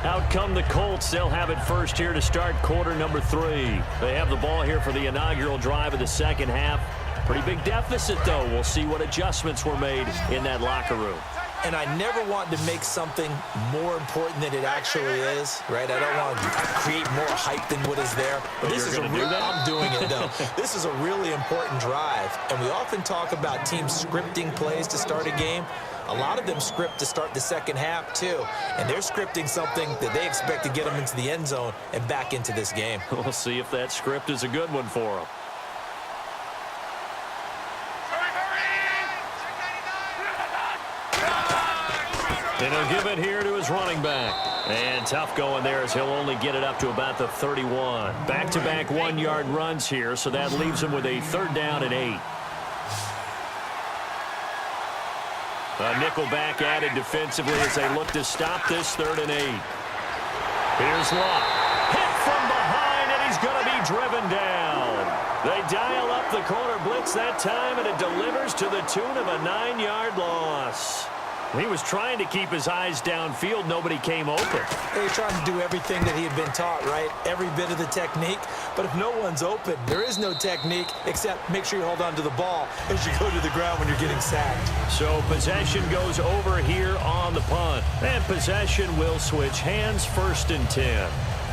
Out come the Colts. They'll have it first here to start quarter number 3. They have the ball here for the inaugural drive of the second half. Pretty big deficit, though. We'll see what adjustments were made in that locker room. And I never want to make something more important than it actually is, right? I don't want to create more hype than what is there. But this is I'm doing it, though. This is a really important drive. And we often talk about teams scripting plays to start a game. A lot of them script to start the second half, too. And they're scripting something that they expect to get them into the end zone and back into this game. We'll see if that script is a good one for them. And he'll give it here to his running back. And tough going there as he'll only get it up to about the 31. Back-to-back 1-yard runs here, so that leaves him with a 3rd down and 8. A nickel back added defensively as they look to stop this 3rd and 8. Here's Luck. Hit from behind, and he's going to be driven down. They dial up the corner blitz that time, and it delivers to the tune of a 9-yard loss. He was trying to keep his eyes downfield. Nobody came open. He's trying to do everything that he had been taught, right? Every bit of the technique. But if no one's open, there is no technique except make sure you hold on to the ball as you go to the ground when you're getting sacked. So possession goes over here on the punt. And possession will switch hands, 1st and 10.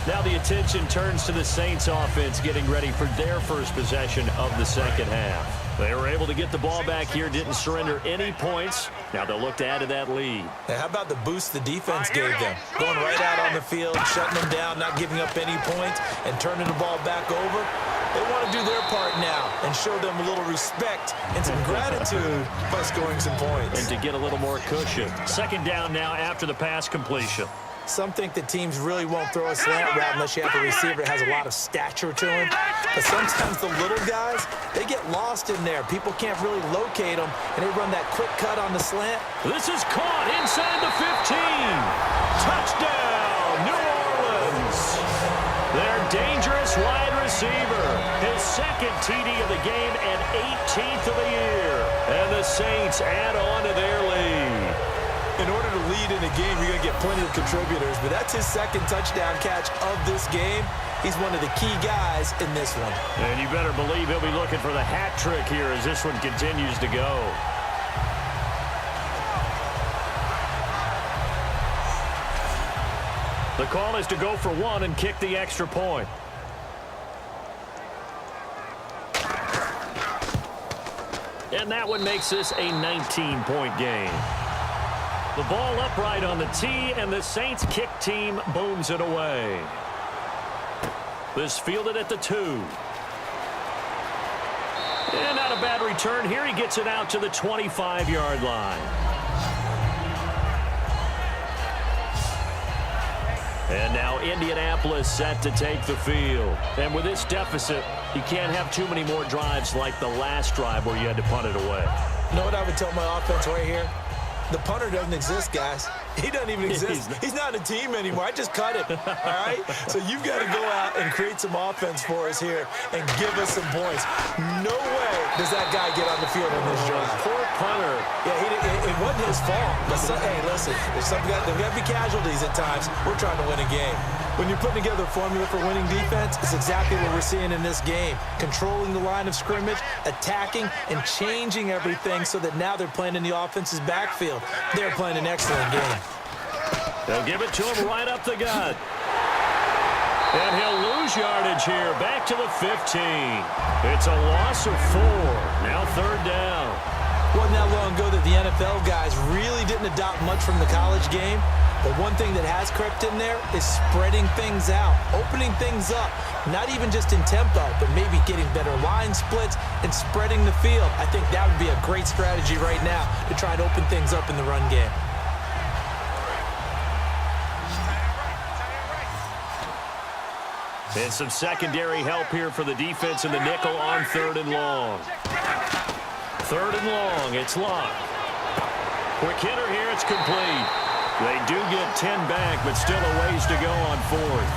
Now the attention turns to the Saints offense getting ready for their first possession of the second half. They were able to get the ball back here, didn't surrender any points. Now they'll look to add to that lead. Now how about the boost the defense gave them? Going right out on the field, shutting them down, not giving up any points, and turning the ball back over. They want to do their part now and show them a little respect and some gratitude by scoring some points. And to get a little more cushion. 2nd down now after the pass completion. Some think that teams really won't throw a slant route unless you have a receiver that has a lot of stature to him. But sometimes the little guys, they get lost in there. People can't really locate them, and they run that quick cut on the slant. This is caught inside the 15. Touchdown, New Orleans. Their dangerous wide receiver. His 2nd TD of the game and 18th of the year. And the Saints add on to their lead. In order to lead in a game, you're going to get plenty of contributors, but that's his 2nd touchdown catch of this game. He's one of the key guys in this one. And you better believe he'll be looking for the hat trick here as this one continues to go. The call is to go for 1 and kick the extra point. And that one makes this a 19-point game. The ball upright on the tee, and the Saints kick team booms it away. This fielded at the 2. And not a bad return here. He gets it out to the 25-yard line. And now Indianapolis set to take the field. And with this deficit, you can't have too many more drives like the last drive where you had to punt it away. You know what I would tell my offense right here? The punter doesn't exist, guys. He doesn't even exist. He's not a team anymore. I just cut it, all right? So you've got to go out and create some offense for us here and give us some points. No way does that guy get on the field on this drive. Poor punter. Yeah, it wasn't his fault. But hey, listen, there's got to be casualties at times. We're trying to win a game. When you're putting together a formula for winning defense, it's exactly what we're seeing in this game. Controlling the line of scrimmage, attacking, and changing everything so that now they're playing in the offense's backfield. They're playing an excellent game. They'll give it to him right up the gut. And he'll lose yardage here, back to the 15. It's a loss of 4. Now 3rd down. Wasn't that long ago that the NFL guys really didn't adopt much from the college game. But one thing that has crept in there is spreading things out, opening things up, not even just in tempo, but maybe getting better line splits and spreading the field. I think that would be a great strategy right now to try and open things up in the run game. And some secondary help here for the defense in the nickel on 3rd and long. 3rd and long, it's Luck. Quick hitter here, it's complete. They do get 10 back, but still a ways to go on 4th.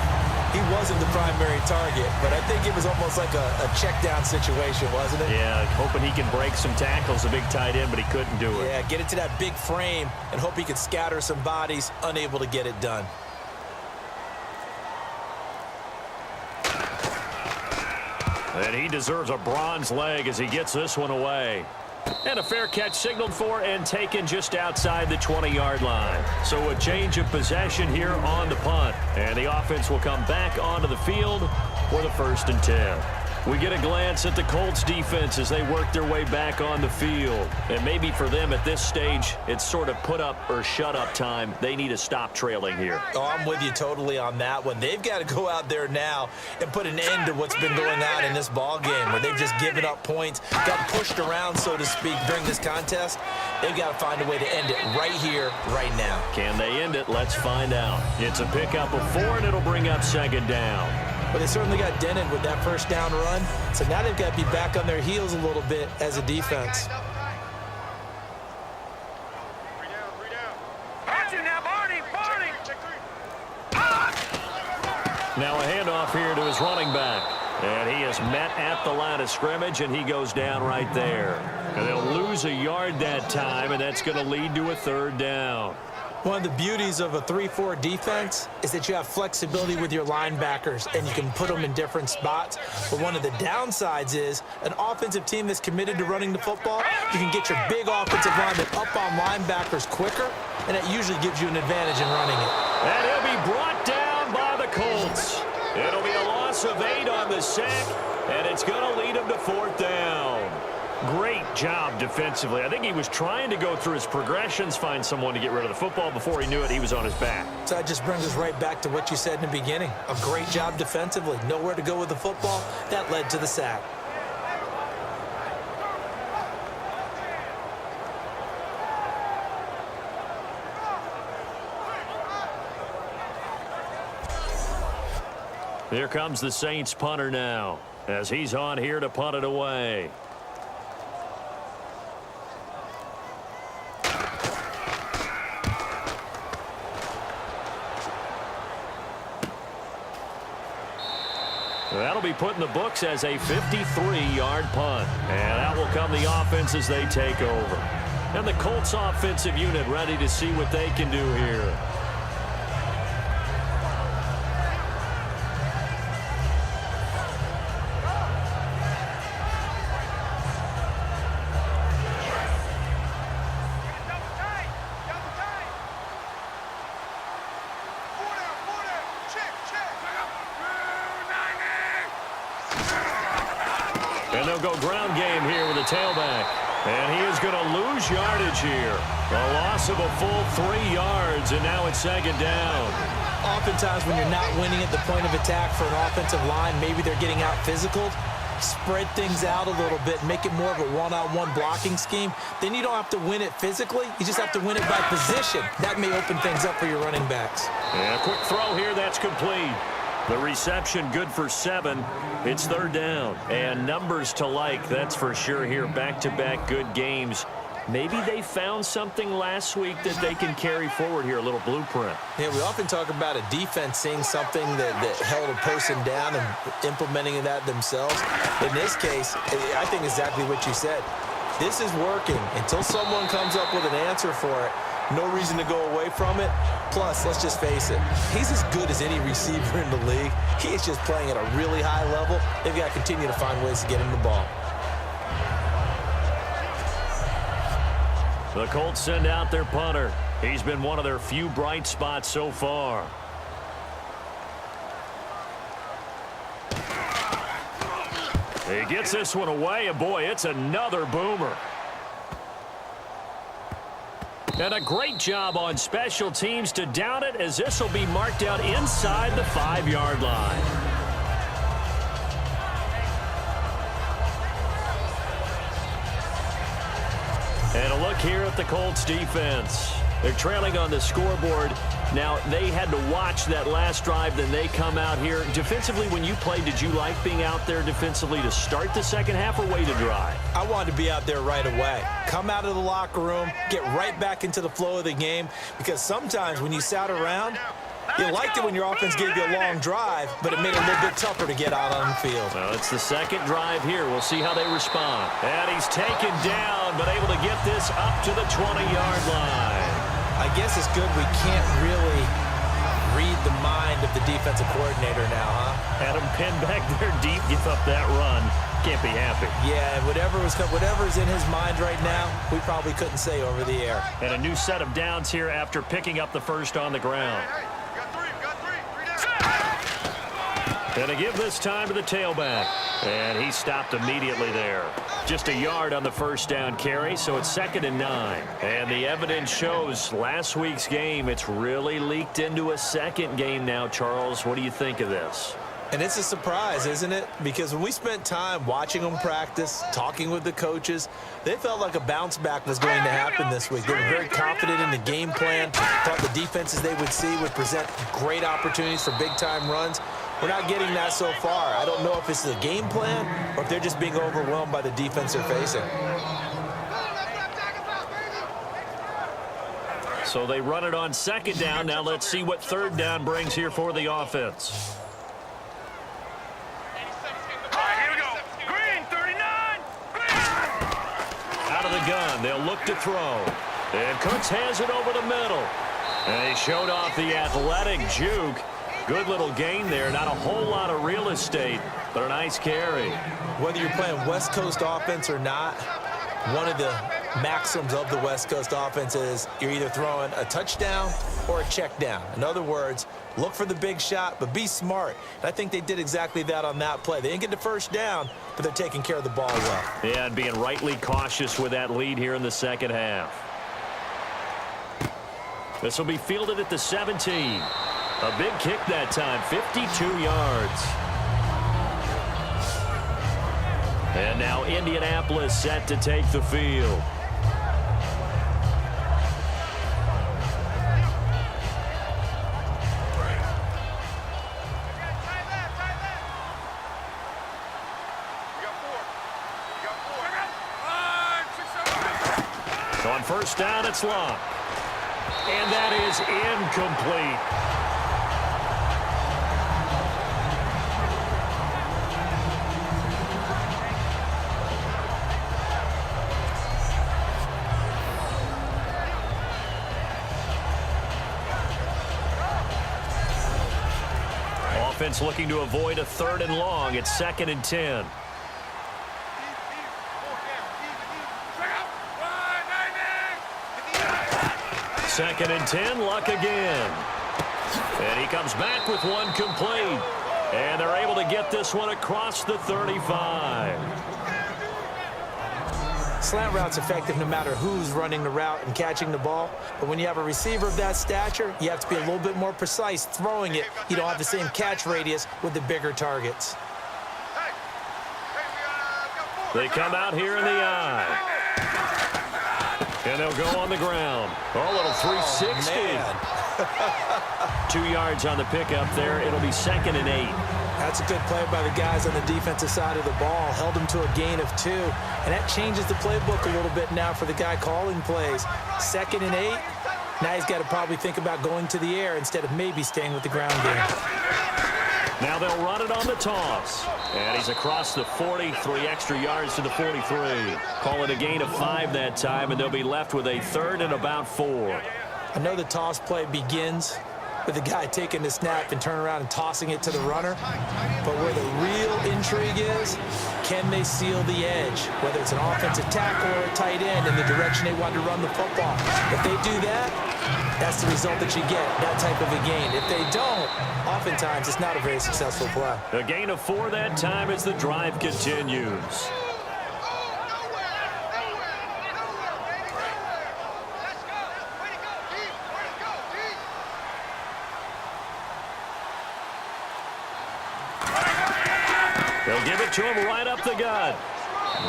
He wasn't the primary target, but I think it was almost like a check down situation, wasn't it? Yeah, hoping he can break some tackles, a big tight end, but he couldn't do it. Yeah, get it to that big frame and hope he could scatter some bodies, unable to get it done. And he deserves a bronze leg as he gets this one away. And a fair catch signaled for and taken just outside the 20-yard line. So a change of possession here on the punt. And the offense will come back onto the field for the 1st and 10. We get a glance at the Colts defense as they work their way back on the field. And maybe for them at this stage, it's sort of put up or shut up time. They need to stop trailing here. Oh, I'm with you totally on that one. They've got to go out there now and put an end to what's been going on in this ball game where they've just given up points, got pushed around, so to speak, during this contest. They've got to find a way to end it right here, right now. Can they end it? Let's find out. It's a pickup of 4, and it'll bring up 2nd down. But they certainly got dented with that 1st down run. So now they've got to be back on their heels a little bit as a defense. Now a handoff here to his running back. And he is met at the line of scrimmage, and he goes down right there. And they'll lose a yard that time, and that's going to lead to a 3rd down. One of the beauties of a 3-4 defense is that you have flexibility with your linebackers, and you can put them in different spots. But one of the downsides is an offensive team that's committed to running the football, you can get your big offensive linemen up on linebackers quicker, and that usually gives you an advantage in running it. And he'll be brought down by the Colts. It'll be a loss of 8 on the sack, and it's going to lead him to 4th down. Great job defensively. I think he was trying to go through his progressions, find someone to get rid of the football. Before he knew it, he was on his back. So that just brings us right back to what you said in the beginning. A great job defensively. Nowhere to go with the football. That led to the sack. Here comes the Saints punter now as he's on here to punt it away. That'll be put in the books as a 53-yard punt. And that will come the offense as they take over. And the Colts offensive unit ready to see what they can do here. And they'll go ground game here with a tailback. And he is going to lose yardage here. A loss of a full 3 yards, and now it's 2nd down. Oftentimes when you're not winning at the point of attack for an offensive line, maybe they're getting out physical. Spread things out a little bit, make it more of a one-on-one blocking scheme. Then you don't have to win it physically. You just have to win it by position. That may open things up for your running backs. And a quick throw here, that's complete. The reception good for 7. It's 3rd down. And numbers to like, that's for sure here. Back-to-back good games. Maybe they found something last week that they can carry forward here, a little blueprint. Yeah, we often talk about a defense seeing something that held a person down and implementing that themselves. In this case, I think exactly what you said. This is working until someone comes up with an answer for it. No reason to go away from it. Plus, let's just face it, he's as good as any receiver in the league. He is just playing at a really high level. They've got to continue to find ways to get him the ball. The Colts send out their punter. He's been one of their few bright spots so far. He gets this one away, and boy, it's another boomer. And a great job on special teams to down it, as this will be marked out inside the 5-yard line. And a look here at the Colts defense. They're trailing on the scoreboard. Now, they had to watch that last drive, then they come out here. Defensively, when you played, did you like being out there defensively to start the second half or wait to drive? I wanted to be out there right away. Come out of the locker room, get right back into the flow of the game, because sometimes when you sat around, you liked it when your offense gave you a long drive, but it made it a little bit tougher to get out on the field. Well, it's the second drive here. We'll see how they respond. And he's taken down, but able to get this up to the 20-yard line. I guess it's good we can't really read the mind of the defensive coordinator now, huh? Had him pinned back there deep, give up that run. Can't be happy. Yeah, whatever's in his mind right now, we probably couldn't say over the air. And a new set of downs here after picking up the first on the ground. And to give this time to the tailback. And he stopped immediately there. Just a yard on the first down carry, so it's 2nd and 9. And the evidence shows last week's game, it's really leaked into a second game now, Charles. What do you think of this? And it's a surprise, isn't it? Because when we spent time watching them practice, talking with the coaches, they felt like a bounce back was going to happen this week. They were very confident in the game plan, thought the defenses they would see would present great opportunities for big-time runs. We're not getting that so far. I don't know if it's the game plan or if they're just being overwhelmed by the defense they're facing. So they run it on 2nd down. Now let's see what 3rd down brings here for the offense. Out of the gun, they'll look to throw. And Cooks has it over the middle. And he showed off the athletic juke. Good little gain there. Not a whole lot of real estate, but a nice carry. Whether you're playing West Coast offense or not, one of the maxims of the West Coast offense is you're either throwing a touchdown or a check down. In other words, look for the big shot, but be smart. And I think they did exactly that on that play. They didn't get the first down, but they're taking care of the ball well. Yeah, and being rightly cautious with that lead here in the second half. This will be fielded at the 17. A big kick that time, 52 yards. And now Indianapolis set to take the field. On first down, it's Locke. And that is incomplete. Offense looking to avoid a 3rd and long. It's 2nd and 10. Second and 10, Luck again. And he comes back with one complete. And they're able to get this one across the 35. Slant route's effective no matter who's running the route and catching the ball. But when you have a receiver of that stature, you have to be a little bit more precise throwing it. You don't have the same catch radius with the bigger targets. They come out here in the eye. And they'll go on the ground. Oh, a little 360. Oh, 2 yards on the pickup there. It'll be 2nd and 8. That's a good play by the guys on the defensive side of the ball. Held him to a gain of 2. And that changes the playbook a little bit now for the guy calling plays. 2nd and 8. Now he's got to probably think about going to the air instead of maybe staying with the ground game. Now they'll run it on the toss. And he's across the 40, 3 extra yards to the 43. Call it a gain of 5 that time, and they'll be left with a 3rd and about 4. I know the toss play begins with the guy taking the snap and turn around and tossing it to the runner. But where the real intrigue is, can they seal the edge? Whether it's an offensive tackle or a tight end in the direction they want to run the football. If they do that, that's the result that you get, that type of a gain. If they don't, oftentimes it's not a very successful play. A gain of 4 that time as the drive continues. They'll give it to him right up the gut.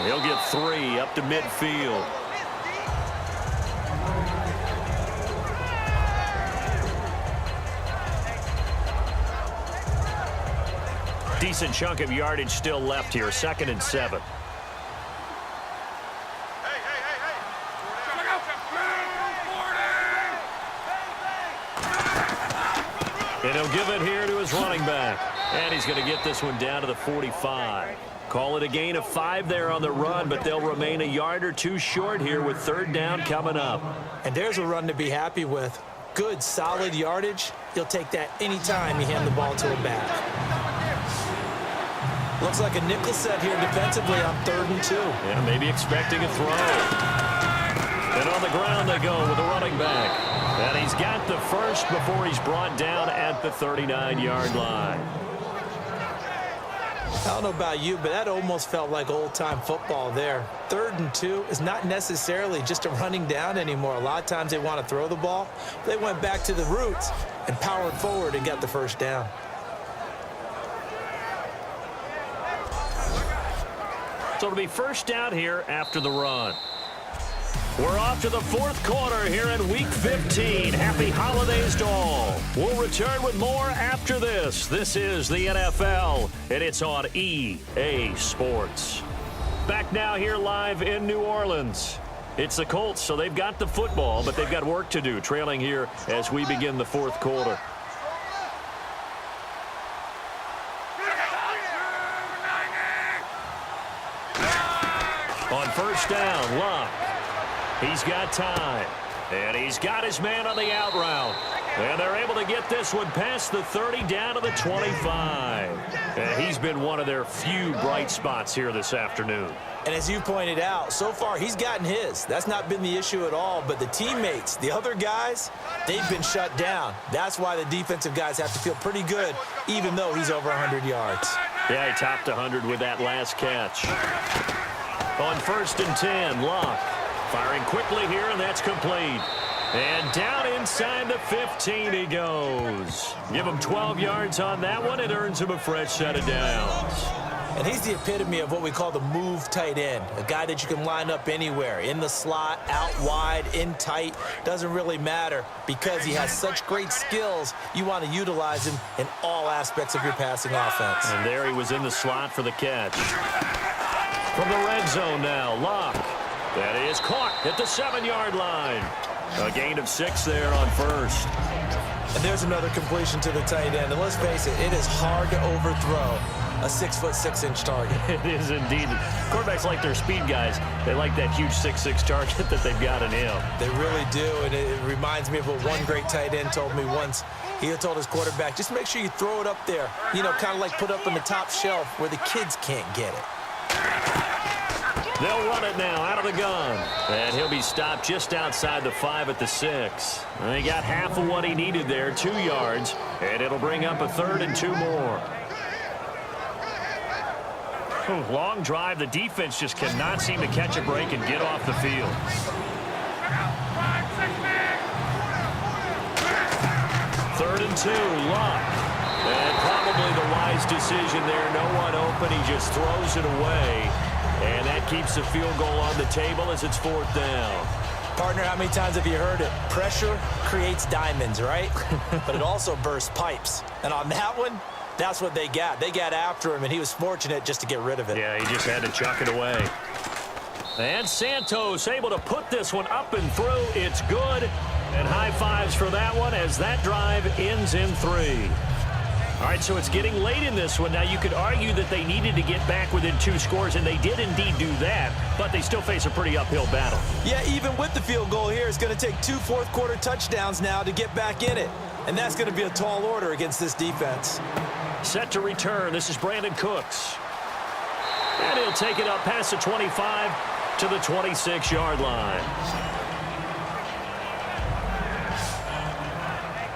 He'll get 3 up to midfield. Decent chunk of yardage still left here. 2nd and 7. And he'll give it here to his running back. And he's going to get this one down to the 45. Call it a gain of 5 there on the run, but they'll remain a yard or 2 short here with 3rd down coming up. And there's a run to be happy with. good, solid yardage, you'll take that anytime you hand the ball to a back. Looks like a nickel set here defensively on 3rd and 2. Yeah, maybe expecting a throw. And on the ground they go with the running back. And he's got the first before he's brought down at the 39-yard line. I don't know about you, but that almost felt like old-time football there. 3rd and 2 is not necessarily just a running down anymore. A lot of times they want to throw the ball. They went back to the roots and powered forward and got the first down. So it'll be first down here after the run. We're off to the 4th quarter here in Week 15. Happy holidays to all. We'll return with more after this. This is the NFL, and it's on EA Sports. Back now here live in New Orleans. It's the Colts, so they've got the football, but they've got work to do, trailing here as we begin the 4th quarter. On first down, Locke. He's got time, and he's got his man on the out route. And they're able to get this one past the 30 down to the 25. And he's been one of their few bright spots here this afternoon. And as you pointed out, so far he's gotten his. That's not been the issue at all. But the teammates, the other guys, they've been shut down. That's why the defensive guys have to feel pretty good, even though he's over 100 yards. Yeah, he topped 100 with that last catch. On first and 10, Locke. Firing quickly here, and that's complete. And down inside the 15 he goes. Give him 12 yards on that one. It earns him a fresh set of downs. And he's the epitome of what we call the move tight end, a guy that you can line up anywhere, in the slot, out wide, in tight. Doesn't really matter because he has such great skills. You want to utilize him in all aspects of your passing offense. And there he was in the slot for the catch. From the red zone now, Locke. That is caught at the 7-yard line. A gain of 6 there on first. And there's another completion to the tight end. And let's face it, it is hard to overthrow a 6'6" target. It is indeed. Quarterbacks like their speed guys. They like that huge 6'6" target that they've got in him. They really do, and it reminds me of what one great tight end told me once. He had told his quarterback, just make sure you throw it up there, you know, kind of like put up on the top shelf where the kids can't get it. They'll run it now out of the gun. And he'll be stopped just outside the 5 at the 6. And he got half of what he needed there, 2 yards. And it'll bring up a 3rd and 2 more. Long drive. The defense just cannot seem to catch a break and get off the field. Third and 2, Locke. And probably the wise decision there. No one open. He just throws it away. And that keeps the field goal on the table as it's 4th down. Partner, how many times have you heard it? Pressure creates diamonds, right? But it also bursts pipes. And on that one, that's what they got. They got after him, and he was fortunate just to get rid of it. Yeah, he just had to chuck it away. And Santos able to put this one up and through. It's good. And high fives for that one as that drive ends in 3. All right, so it's getting late in this one. Now, you could argue that they needed to get back within 2 scores, and they did indeed do that, but they still face a pretty uphill battle. Yeah, even with the field goal here, it's going to take 2 fourth-quarter touchdowns now to get back in it, and that's going to be a tall order against this defense. Set to return. This is Brandon Cooks. And he'll take it up past the 25 to the 26-yard line.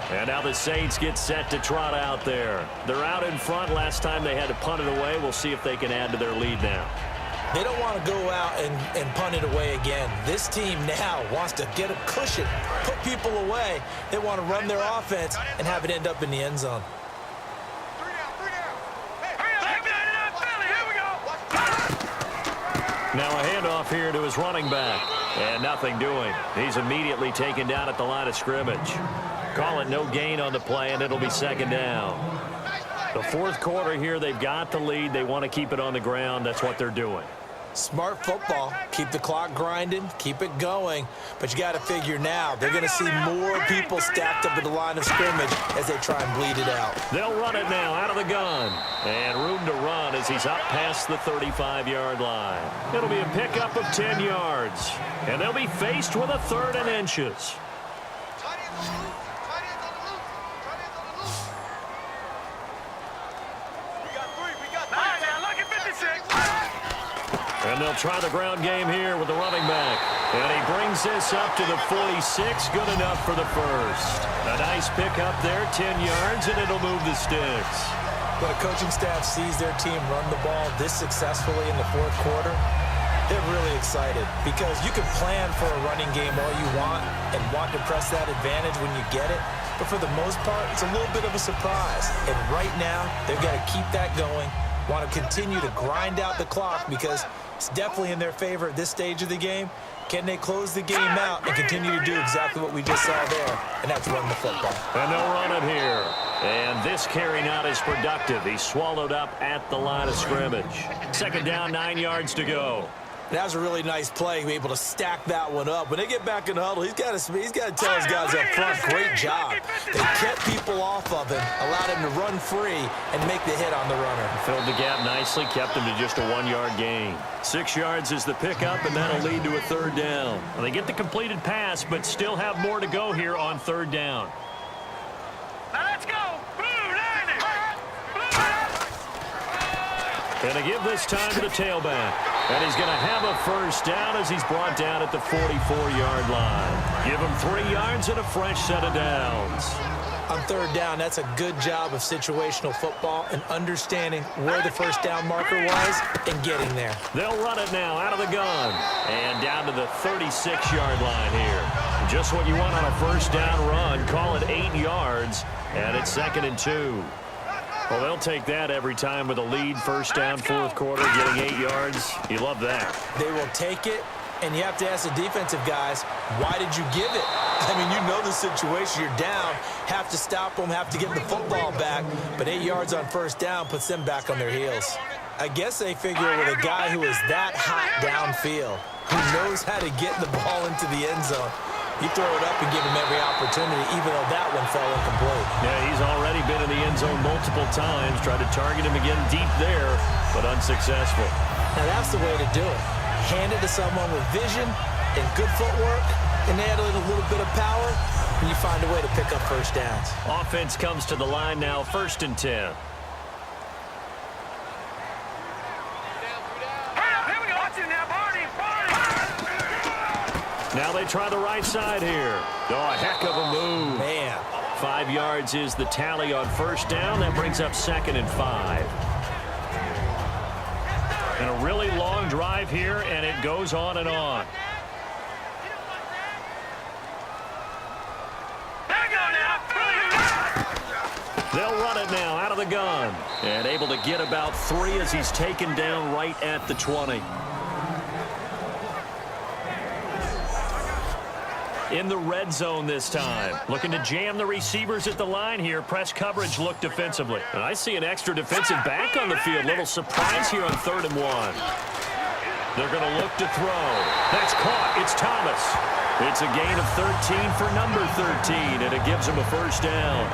And now the Saints get set to trot out there. They're out in front. Last time they had to punt it away. We'll see if they can add to their lead now. They don't want to go out and punt it away again. This team now wants to get a cushion, put people away. They want to run their offense and have it end up in the end zone. Now a handoff here to his running back. And nothing doing. He's immediately taken down at the line of scrimmage. Call it no gain on the play, and it'll be 2nd down. The 4th quarter here, they've got the lead. They want to keep it on the ground. That's what they're doing. Smart football. Keep the clock grinding. Keep it going. But you got to figure now, they're going to see more people stacked up at the line of scrimmage as they try and bleed it out. They'll run it now out of the gun. And room to run as he's up past the 35-yard line. It'll be a pickup of 10 yards. And they'll be faced with a 3rd and inches. And they'll try the ground game here with the running back. And he brings this up to the 46. Good enough for the first. A nice pick up there, 10 yards, and it'll move the sticks. When a coaching staff sees their team run the ball this successfully in the fourth quarter, they're really excited because you can plan for a running game all you want and want to press that advantage when you get it. But for the most part, it's a little bit of a surprise. And right now, they've got to keep that going, want to continue to grind out the clock because it's definitely in their favor at this stage of the game. Can they close the game out and continue to do exactly what we just saw there, and that's run the football. And they'll run it here. And this carry not as productive. He's swallowed up at the line of scrimmage. Second down, 9 yards to go. That was a really nice play, be able to stack that one up. When they get back in the huddle, he's got to tell his guys up front, great job. They kept people off of him, allowed him to run free and make the hit on the runner. Filled the gap nicely, kept him to just a 1-yard gain. 6 yards is the pickup, and that'll lead to a third down. Well, they get the completed pass, but still have more to go here on third down. Let's go! And they give this time to the tailback. And he's going to have a first down as he's brought down at the 44-yard line. Give him 3 yards and a fresh set of downs. On third down, that's a good job of situational football and understanding where the first down marker was and getting there. They'll run it now out of the gun. And down to the 36-yard line here. Just what you want on a first down run. Call it 8 yards. And it's 2nd and 2. Well, they'll take that every time with a lead, first down, fourth quarter, getting 8 yards. You love that. They will take it, and you have to ask the defensive guys, why did you give it? I mean, you know the situation. You're down, have to stop them, have to get the football back, but 8 yards on first down puts them back on their heels. I guess they figure with a guy who is that hot downfield, who knows how to get the ball into the end zone, you throw it up and give him every opportunity, even though that one fell incomplete. Yeah, he's already been in the end zone multiple times, tried to target him again deep there, but unsuccessful. Now, that's the way to do it. Hand it to someone with vision and good footwork, and add in a little bit of power, and you find a way to pick up first downs. Offense comes to the line now, 1st and 10. Now they try the right side here. Oh, a heck of a move. Man. 5 yards is the tally on first down. That brings up 2nd and 5. And a really long drive here, and it goes on and on. They'll run it now out of the gun. And able to get about 3 as he's taken down right at the 20. In the red zone this time. Looking to jam the receivers at the line here. Press coverage look defensively. And I see an extra defensive back on the field. Little surprise here on 3rd and 1. They're going to look to throw. That's caught. It's Thomas. It's a gain of 13 for number 13, and it gives him a first down.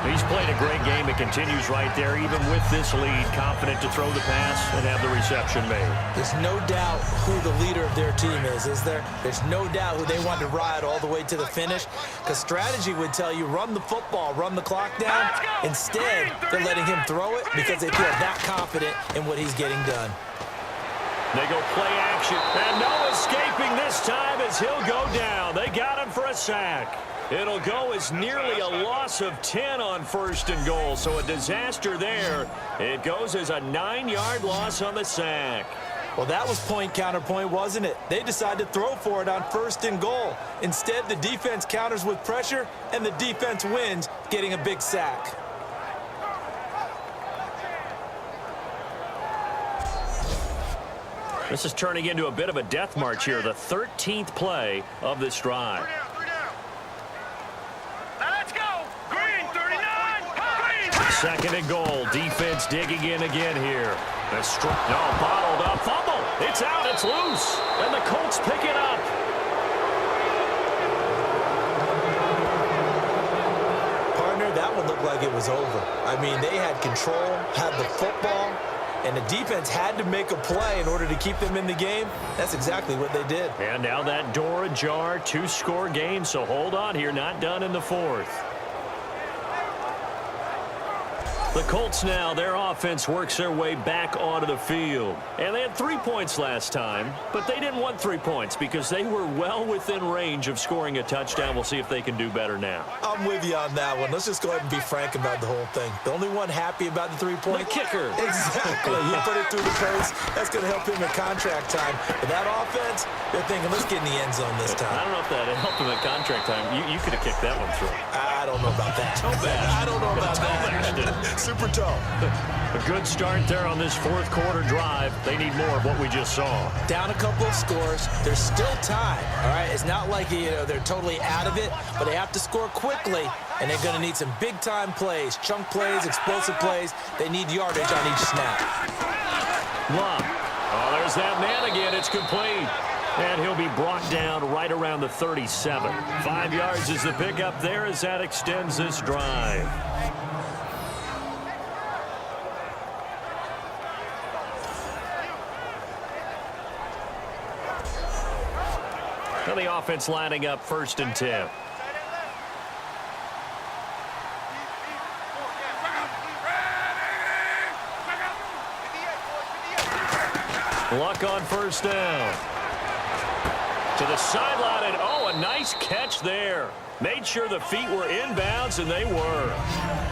He's played a great game. It continues right there, even with this lead. Confident to throw the pass and have the reception made. There's no doubt who the leader of their team is there? There's no doubt who they want to ride all the way to the finish. Because strategy would tell you, run the football, run the clock down. Instead, they're letting him throw it because they feel that confident in what he's getting done. They go play action. And no escaping this time as he'll go down. They got him for a sack. It'll go as nearly a loss of 10 on 1st and goal. So a disaster there. It goes as a 9-yard loss on the sack. Well, that was point counterpoint, wasn't it? They decided to throw for it on 1st and goal. Instead, the defense counters with pressure, and the defense wins, getting a big sack. This is turning into a bit of a death march here. The 13th play of this drive. Let's go! Green, 39! Green! 2nd and goal. Defense digging in again here. Bottled up. Fumble. It's out. It's loose. And the Colts pick it up. Partner, that one looked like it was over. I mean, they had control, had the football, and the defense had to make a play in order to keep them in the game. That's exactly what they did. And now that door ajar, 2-score game, so hold on here, not done in the 4th. The Colts now, their offense works their way back onto the field. And they had 3 points last time, but they didn't want 3 points because they were well within range of scoring a touchdown. We'll see if they can do better now. I'm with you on that one. Let's just go ahead and be frank about the whole thing. The only one happy about the 3-point kicker. Exactly. He put it through the post. That's going to help him in contract time. But that offense, they're thinking, let's get in the end zone this time. I don't know if that helped him at contract time. You could have kicked that one through. I don't know about that. I don't know about that. Super toe. A good start there on this fourth quarter drive. They need more of what we just saw. Down a couple of scores. There's still time. All right, it's not like they're totally out of it, but they have to score quickly, and they're going to need some big-time plays, chunk plays, explosive plays. They need yardage on each snap. Luck. Oh, there's that man again. It's complete. And he'll be brought down right around the 37. 5 yards is the pickup there as that extends this drive. Now the offense lining up 1st and 10. Luck on 1st down. To the sideline, and a nice catch there. Made sure the feet were inbounds, and they were.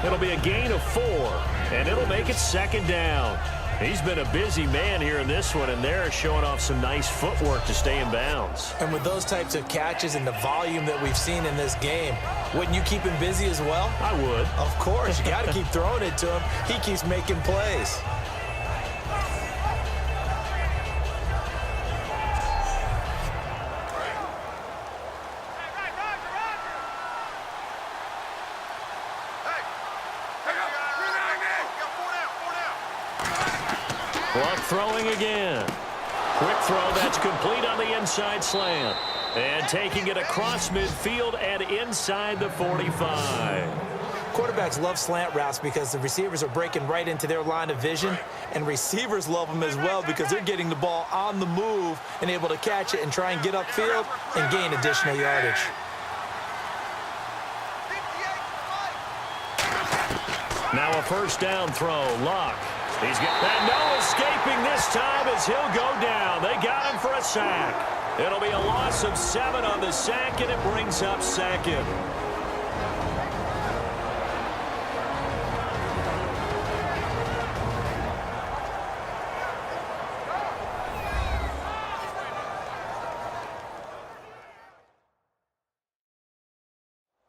It'll be a gain of 4, and it'll make it 2nd down. He's been a busy man here in this one, and they're showing off some nice footwork to stay in bounds. And with those types of catches and the volume that we've seen in this game, wouldn't you keep him busy as well? I would. Of course. You got to keep throwing it to him. He keeps making plays. Luck throwing again. Quick throw, that's complete on the inside slant. And taking it across midfield and inside the 45. Quarterbacks love slant routes because the receivers are breaking right into their line of vision, and receivers love them as well because they're getting the ball on the move and able to catch it and try and get upfield and gain additional yardage. Now a 1st down throw. Luck. He's got that. No escaping this time as he'll go down. They got him for a sack. It'll be a loss of 7 on the sack, and it brings up 2nd.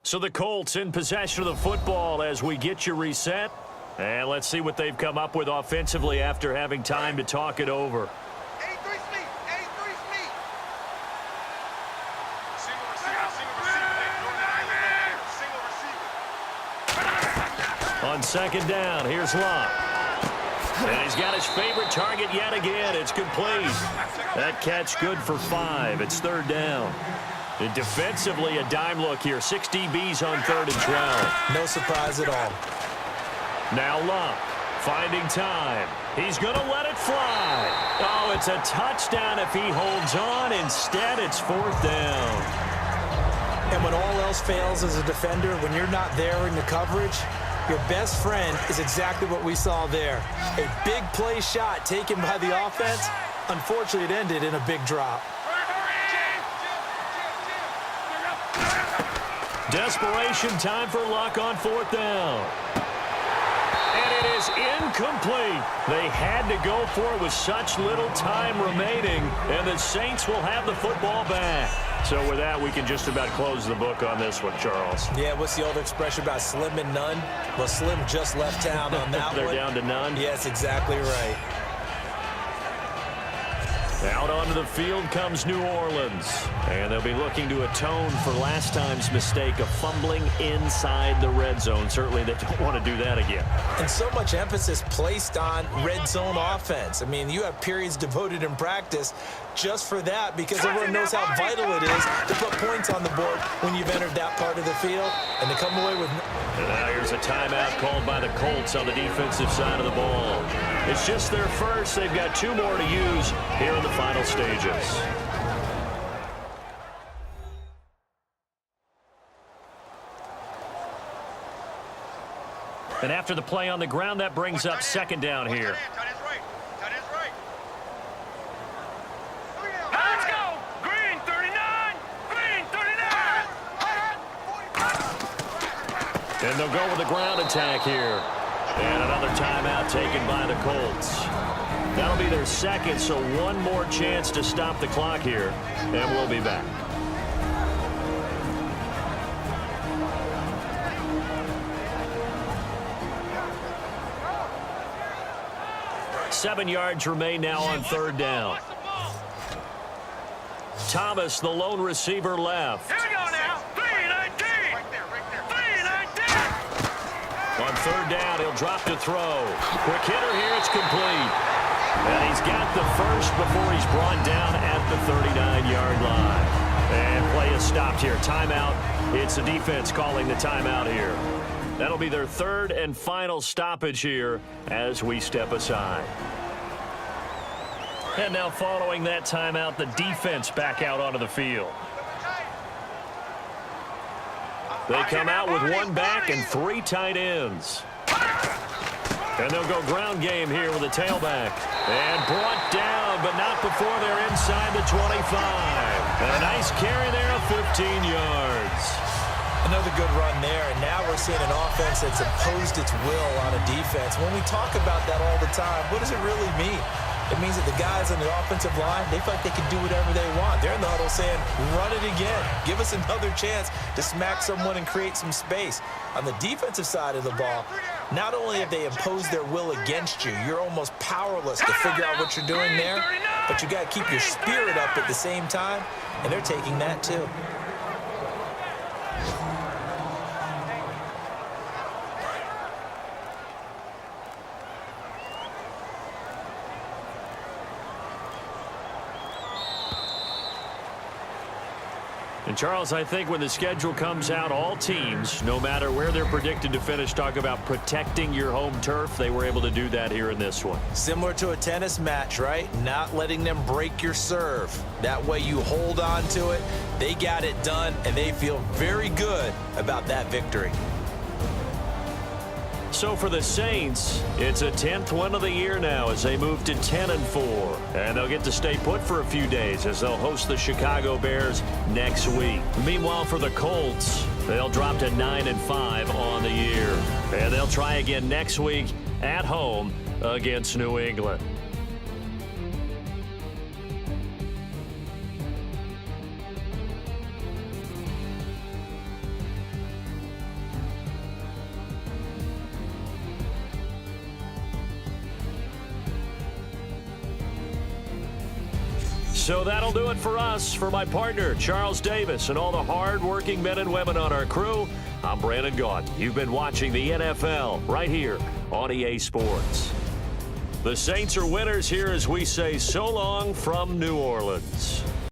So the Colts in possession of the football as we get you reset. And let's see what they've come up with offensively after having time to talk it over. On 2nd down, here's Luck. And he's got his favorite target yet again. It's complete. That catch good for 5. It's 3rd down. And defensively, a dime look here. 6 DBs on 3rd and 12. No surprise at all. Now Luck finding time. He's going to let it fly. Oh, it's a touchdown if he holds on. Instead, it's 4th down. And when all else fails as a defender, when you're not there in the coverage, your best friend is exactly what we saw there. A big play shot taken by the offense. Unfortunately, it ended in a big drop. Desperation time for Luck on 4th down. And it is incomplete. They had to go for it with such little time remaining, and the Saints will have the football back. So with that, we can just about close the book on this one, Charles. Yeah, what's the old expression about slim and none? Well, Slim just left town on that They're one. down to none? Yes, exactly right. Out onto the field comes New Orleans. And they'll be looking to atone for last time's mistake of fumbling inside the red zone. Certainly they don't want to do that again. And so much emphasis placed on red zone offense. I mean, you have periods devoted in practice just for that because everyone knows how vital it is to put points on the board when you've entered that part of the field and to come away with... And now here's a timeout called by the Colts on the defensive side of the ball. It's just their first. They've got 2 more to use here in the final stages. And after the play on the ground, that brings up second down here. Let's go! Green 39! Green 39! And they'll go with the ground attack here. And another timeout taken by the Colts. That'll be their second, so one more chance to stop the clock here. And we'll be back. Seven yards remain now on third down. Thomas, the lone receiver, left. Here we go now! 319! 319! On third down, he'll drop to throw. Quick hitter here, it's complete. And he's got the first before he's brought down at the 39-yard line. And play is stopped here. Timeout. It's the defense calling the timeout here. That'll be their third and final stoppage here as we step aside. And now following that timeout, the defense back out onto the field. They come out with one back and three tight ends. And they'll go ground game here with a tailback. And brought down, but not before they're inside the 25. And a nice carry there of 15 yards. Another good run there, and now we're seeing an offense that's imposed its will on a defense. When we talk about that all the time, what does it really mean? It means that the guys on the offensive line, they feel like they can do whatever they want. They're in the huddle saying, run it again. Give us another chance to smack someone and create some space. On the defensive side of the ball, not only have they imposed their will against you, you're almost powerless to figure out what you're doing there, but you got to keep your spirit up at the same time, and they're taking that too. And, Charles, I think when the schedule comes out, all teams, no matter where they're predicted to finish, talk about protecting your home turf. They were able to do that here in this one. Similar to a tennis match, right? Not letting them break your serve. That way you hold on to it. They got it done, and they feel very good about that victory. So for the Saints, it's a 10th win of the year now as they move to 10-4. And they'll get to stay put for a few days as they'll host the Chicago Bears next week. Meanwhile, for the Colts, they'll drop to 9-5 on the year. And they'll try again next week at home against New England. So that'll do it for us. For my partner, Charles Davis, and all the hard-working men and women on our crew, I'm Brandon Gault. You've been watching the NFL right here on EA Sports. The Saints are winners here as we say so long from New Orleans.